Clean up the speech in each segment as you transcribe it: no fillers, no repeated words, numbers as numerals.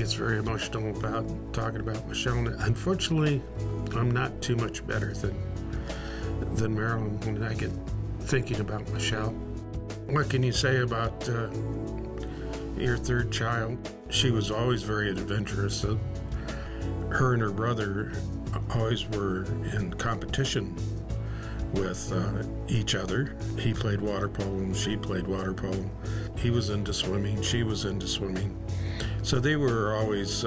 gets very emotional about talking about Michelle. And unfortunately, I'm not too much better than Marilyn when I get thinking about Michelle. What can you say about your third child? She was always very adventurous. Her and her brother always were in competition with each other. He played water polo and she played water polo. He was into swimming, she was into swimming. So they were always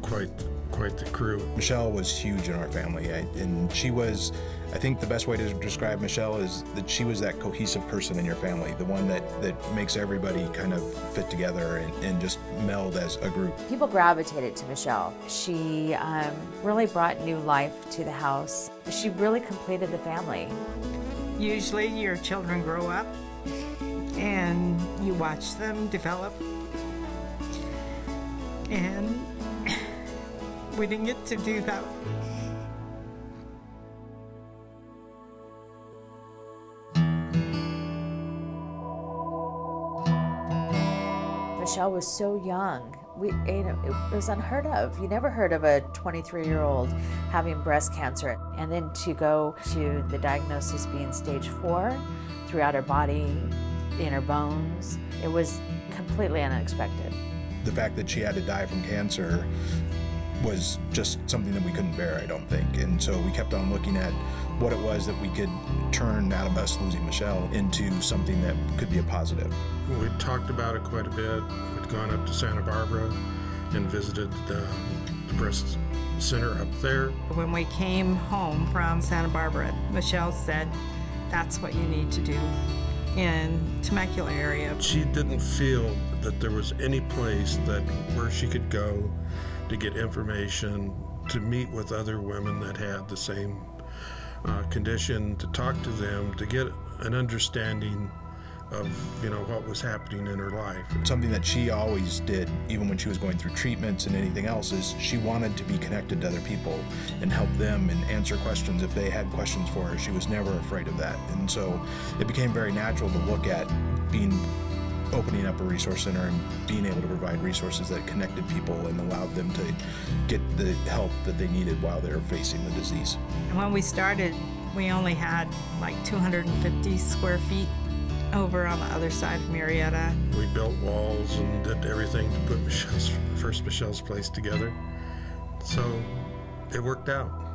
quite the crew. Michelle was huge in our family, and she was, I think the best way to describe Michelle is that she was that cohesive person in your family, the one that makes everybody kind of fit together and just meld as a group. People gravitated to Michelle. She really brought new life to the house. She really completed the family. Usually your children grow up and you watch them develop, and we didn't get to do that. Michelle was so young. It was unheard of. You never heard of a 23-year-old having breast cancer. And then to go to the diagnosis being stage 4 throughout her body, in her bones, it was completely unexpected. The fact that she had to die from cancer was just something that we couldn't bear, I don't think. And so we kept on looking at what it was that we could turn out of us losing Michelle into something that could be a positive. We talked about it quite a bit. We'd gone up to Santa Barbara and visited the breast center up there. When we came home from Santa Barbara, Michelle said, that's what you need to do in Temecula area. She didn't feel that there was any place where she could go to get information, to meet with other women that had the same condition, to talk to them, to get an understanding of what was happening in her life. Something that she always did, even when she was going through treatments and anything else, is she wanted to be connected to other people and help them and answer questions if they had questions for her. She was never afraid of that. And so it became very natural to look at opening up a resource center and being able to provide resources that connected people and allowed them to get the help that they needed while they were facing the disease. And when we started, we only had like 250 square feet over on the other side of Marietta. We built walls and did everything to put Michelle's place together. So it worked out.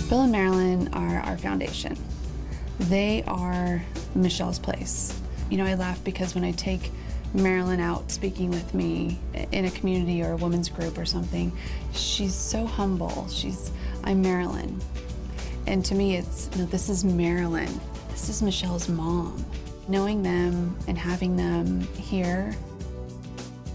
Bill and Marilyn are our foundation. They are Michelle's place. I laugh because when I take Marilyn out speaking with me in a community or a women's group or something, she's so humble. I'm Marilyn. And to me, this is Marilyn. This is Michelle's mom. Knowing them and having them here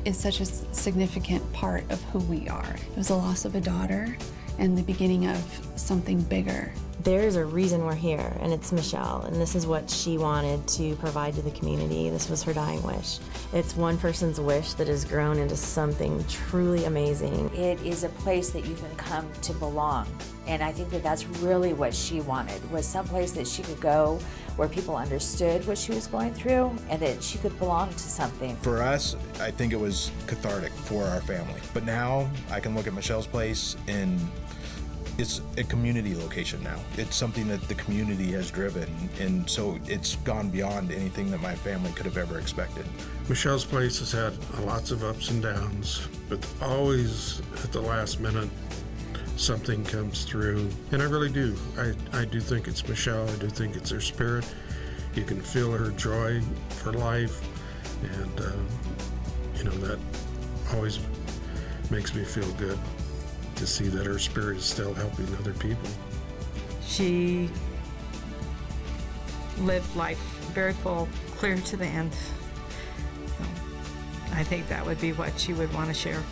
is such a significant part of who we are. It was the loss of a daughter and the beginning of something bigger. There's a reason we're here, and it's Michelle, and this is what she wanted to provide to the community. This was her dying wish. It's one person's wish that has grown into something truly amazing. It is a place that you can come to belong. And I think that that's really what she wanted, was someplace that she could go where people understood what she was going through and that she could belong to something. For us, I think it was cathartic for our family. But now I can look at Michelle's place and it's a community location now. It's something that the community has driven, and so it's gone beyond anything that my family could have ever expected. Michelle's place has had lots of ups and downs, but always at the last minute, something comes through. And I really do. I do think it's Michelle. I do think it's her spirit. You can feel her joy for life, and that always makes me feel good to see that her spirit is still helping other people. She lived life very full, clear to the end. So I think that would be what she would want to share.